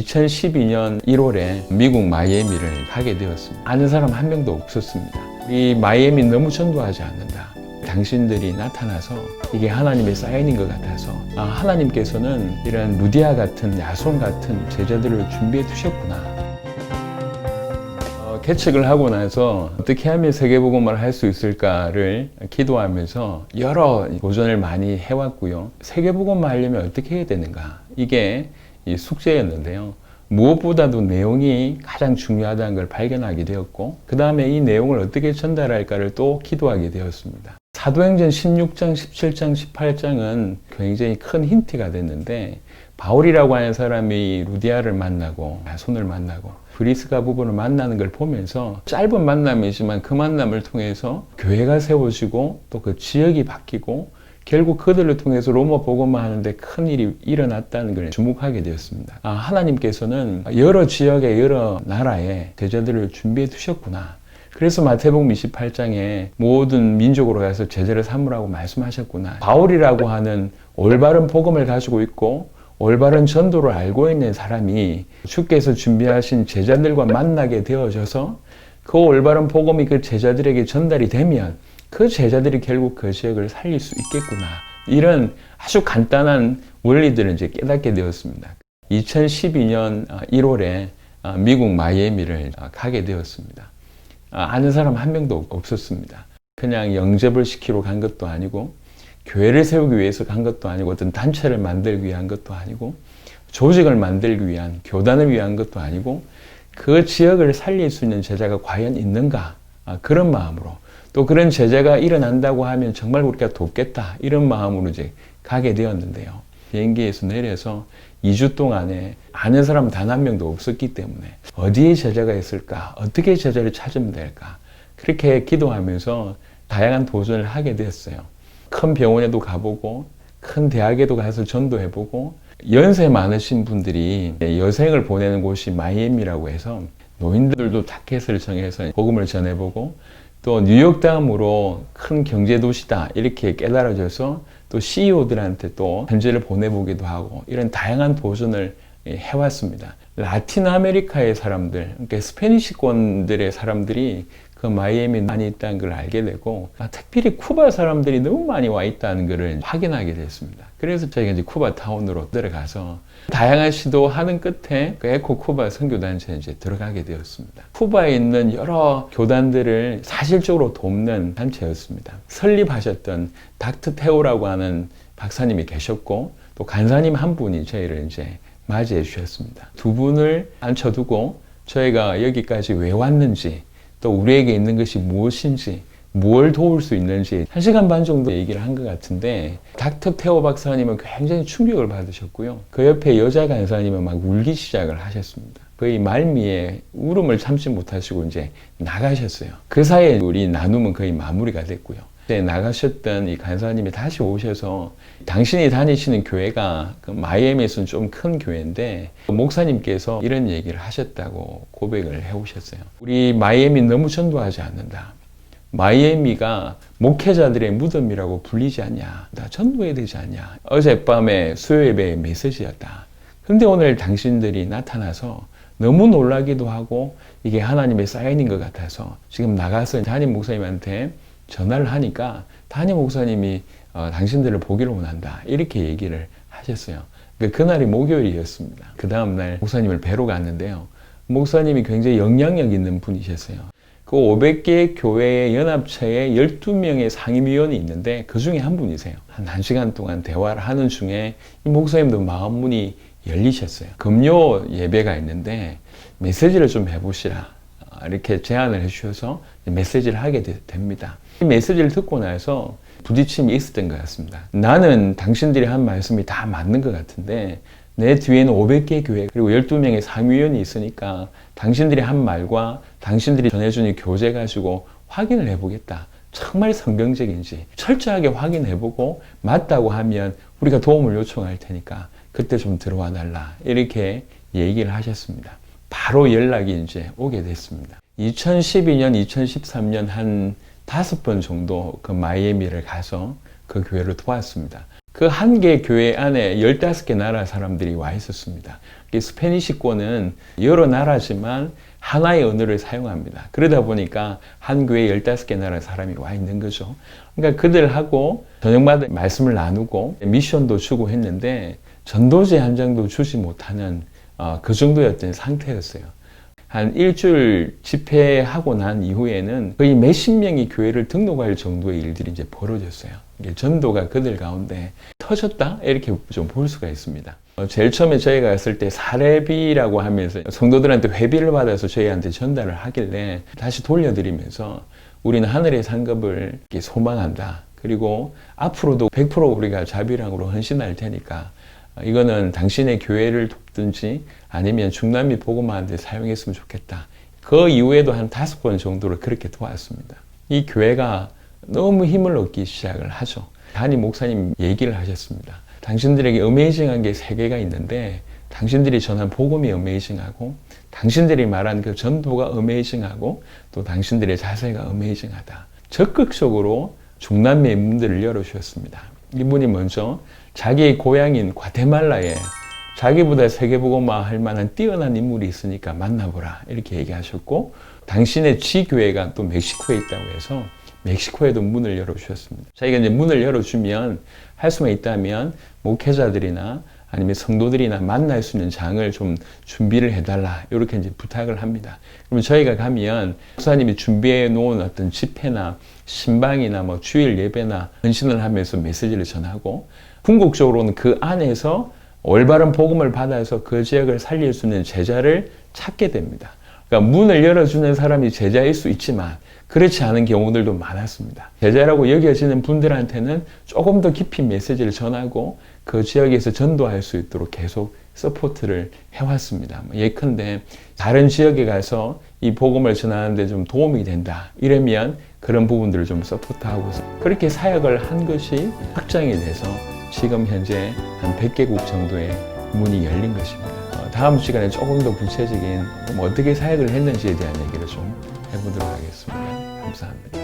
2012년 1월에 미국 마이애미를 가게 되었습니다. 아는 사람 한 명도 없었습니다. 이 마이애미 너무 전도하지 않는다. 당신들이 나타나서 이게 하나님의 사인인 것 같아서 하나님께서는 이런 루디아 같은 야손 같은 제자들을 준비해 두셨구나. 개척을 하고 나서 어떻게 하면 세계복음을 할 수 있을까를 기도하면서 여러 도전을 많이 해왔고요. 세계복음을 하려면 어떻게 해야 되는가? 이게 이 숙제였는데요. 무엇보다도 내용이 가장 중요하다는 걸 발견하게 되었고, 그 다음에 이 내용을 어떻게 전달할까를 또 기도하게 되었습니다. 사도행전 16장, 17장, 18장은 굉장히 큰 힌트가 됐는데, 바울이라고 하는 사람이 루디아를 만나고 야손을 만나고 브리스가 부부를 만나는 걸 보면서 짧은 만남이지만 그 만남을 통해서 교회가 세워지고 또 그 지역이 바뀌고 결국 그들을 통해서 로마 복음화 하는데 큰 일이 일어났다는 걸 주목하게 되었습니다. 하나님께서는 여러 지역의 여러 나라의 제자들을 준비해 두셨구나. 그래서 마태복음 28장에 모든 민족으로 가서 제자를 삼으라고 말씀하셨구나. 바울이라고 하는 올바른 복음을 가지고 있고 올바른 전도를 알고 있는 사람이 주께서 준비하신 제자들과 만나게 되어져서 그 올바른 복음이 그 제자들에게 전달이 되면 그 제자들이 결국 그 지역을 살릴 수 있겠구나. 이런 아주 간단한 원리들을 이제 깨닫게 되었습니다. 2012년 1월에 미국 마이애미를 가게 되었습니다. 아는 사람 한 명도 없었습니다. 그냥 영접을 시키러 간 것도 아니고 교회를 세우기 위해서 간 것도 아니고 어떤 단체를 만들기 위한 것도 아니고 조직을 만들기 위한 교단을 위한 것도 아니고 그 지역을 살릴 수 있는 제자가 과연 있는가 그런 마음으로 또 그런 제자가 일어난다고 하면 정말 우리가 돕겠다 이런 마음으로 이제 가게 되었는데요. 비행기에서 내려서 2주 동안에 아는 사람 단 한 명도 없었기 때문에 어디에 제자가 있을까 어떻게 제자를 찾으면 될까 그렇게 기도하면서 다양한 도전을 하게 됐어요. 큰 병원에도 가보고 큰 대학에도 가서 전도해보고 연세 많으신 분들이 여생을 보내는 곳이 마이애미라고 해서 노인들도 타켓을 정해서 복음을 전해보고 또 뉴욕 다음으로 큰 경제도시다 이렇게 깨달아져서 또 CEO들한테 또 편지를 보내보기도 하고 이런 다양한 도전을 해왔습니다. 라틴 아메리카의 사람들, 그러니까 스페니시권들의 사람들이 그 마이애미에 많이 있다는 걸 알게 되고 특별히 쿠바 사람들이 너무 많이 와 있다는 것을 확인하게 됐습니다. 그래서 저희가 이제 쿠바 타운으로 들어가서 다양한 시도하는 끝에 그 에코 쿠바 선교단체에 이제 들어가게 되었습니다. 쿠바에 있는 여러 교단들을 사실적으로 돕는 단체였습니다. 설립하셨던 닥터 테오라고 하는 박사님이 계셨고 또 간사님 한 분이 저희를 이제 맞이해 주셨습니다. 두 분을 앉혀두고 저희가 여기까지 왜 왔는지 또 우리에게 있는 것이 무엇인지 뭘 도울 수 있는지 1시간 반 정도 얘기를 한 것 같은데 닥터 테오 박사님은 굉장히 충격을 받으셨고요. 그 옆에 여자 간사님은 막 울기 시작을 하셨습니다. 거의 말미에 울음을 참지 못하시고 이제 나가셨어요. 그 사이에 우리 나눔은 거의 마무리가 됐고요. 그때 나가셨던 이 간사님이 다시 오셔서 당신이 다니시는 교회가 그 마이애미에서는 좀 큰 교회인데 목사님께서 이런 얘기를 하셨다고 고백을 해오셨어요. 우리 마이애미 너무 전도하지 않는다. 마이애미가 목회자들의 무덤이라고 불리지 않냐. 다 전도해야 되지 않냐. 어젯밤에 수요예배의 메시지였다. 근데 오늘 당신들이 나타나서 너무 놀라기도 하고 이게 하나님의 사인인 것 같아서 지금 나가서 담임 목사님한테 전화를 하니까 담임 목사님이 당신들을 보기를 원한다 이렇게 얘기를 하셨어요. 그날이 목요일이었습니다. 그 다음날 목사님을 뵈러 갔는데요. 목사님이 굉장히 영향력 있는 분이셨어요. 그 500개의 교회의 연합체에 12명의 상임위원이 있는데 그 중에 한 분이세요. 한 1시간 동안 대화를 하는 중에 이 목사님도 마음문이 열리셨어요. 금요 예배가 있는데 메시지를 좀 해보시라 이렇게 제안을 해주셔서 메시지를 하게 됩니다. 이 메시지를 듣고 나서 부딪힘이 있었던 것 같습니다. 나는 당신들이 한 말씀이 다 맞는 것 같은데 내 뒤에는 500개 교회 그리고 12명의 상위원이 있으니까 당신들이 한 말과 당신들이 전해주는 교재 가지고 확인을 해보겠다. 정말 성경적인지 철저하게 확인해보고 맞다고 하면 우리가 도움을 요청할 테니까 그때 좀 들어와 달라 이렇게 얘기를 하셨습니다. 바로 연락이 이제 오게 됐습니다. 2012년, 2013년 한 5번 정도 그 마이애미를 가서 그 교회를 도왔습니다. 그 한 개 교회 안에 15개 나라 사람들이 와 있었습니다. 스페니시권은 여러 나라지만 하나의 언어를 사용합니다. 그러다 보니까 한 교회에 15개 나라 사람이 와 있는 거죠. 그러니까 그들하고 저녁마다 말씀을 나누고 미션도 주고 했는데 전도제 한 장도 주지 못하는 그 정도였던 상태였어요. 한 일주일 집회하고 난 이후에는 거의 몇십 명이 교회를 등록할 정도의 일들이 이제 벌어졌어요. 전도가 그들 가운데 터졌다? 이렇게 좀 볼 수가 있습니다. 제일 처음에 저희가 갔을 때 사례비라고 하면서 성도들한테 회비를 받아서 저희한테 전달을 하길래 다시 돌려드리면서 우리는 하늘의 상급을 소망한다. 그리고 앞으로도 100% 우리가 자비랑으로 헌신할 테니까 이거는 당신의 교회를 돕든지 아니면 중남미 복음화하는 데 사용했으면 좋겠다. 그 이후에도 한 5번 정도를 그렇게 도왔습니다. 이 교회가 너무 힘을 얻기 시작을 하죠. 담임 목사님 얘기를 하셨습니다. 당신들에게 어메이징한 게 3개가 있는데 당신들이 전한 복음이 어메이징하고 당신들이 말한 그 전도가 어메이징하고 또 당신들의 자세가 어메이징하다. 적극적으로 중남미의 문들을 열어주셨습니다. 이분이 먼저 자기의 고향인 과테말라에 자기보다 세계복음화 할 만한 뛰어난 인물이 있으니까 만나보라 이렇게 얘기하셨고 당신의 지교회가 또 멕시코에 있다고 해서 멕시코에도 문을 열어주셨습니다. 자기가 이제 문을 열어주면 할 수만 있다면 목회자들이나 아니면 성도들이나 만날 수 있는 장을 좀 준비를 해달라 이렇게 이제 부탁을 합니다. 그러면 저희가 가면 목사님이 준비해 놓은 어떤 집회나 신방이나 뭐 주일 예배나 헌신을 하면서 메시지를 전하고 궁극적으로는 그 안에서 올바른 복음을 받아서 그 지역을 살릴 수 있는 제자를 찾게 됩니다. 그러니까 문을 열어주는 사람이 제자일 수 있지만 그렇지 않은 경우들도 많았습니다. 제자라고 여겨지는 분들한테는 조금 더 깊이 메시지를 전하고 그 지역에서 전도할 수 있도록 계속 서포트를 해왔습니다. 예컨대 다른 지역에 가서 이 복음을 전하는데 좀 도움이 된다. 이러면 그런 부분들을 좀 서포트하고 그렇게 사역을 한 것이 확장이 돼서 지금 현재 한 100개국 정도의 문이 열린 것입니다. 다음 시간에 조금 더 구체적인 어떻게 사역을 했는지에 대한 얘기를 좀 해보도록 하겠습니다. 감사합니다.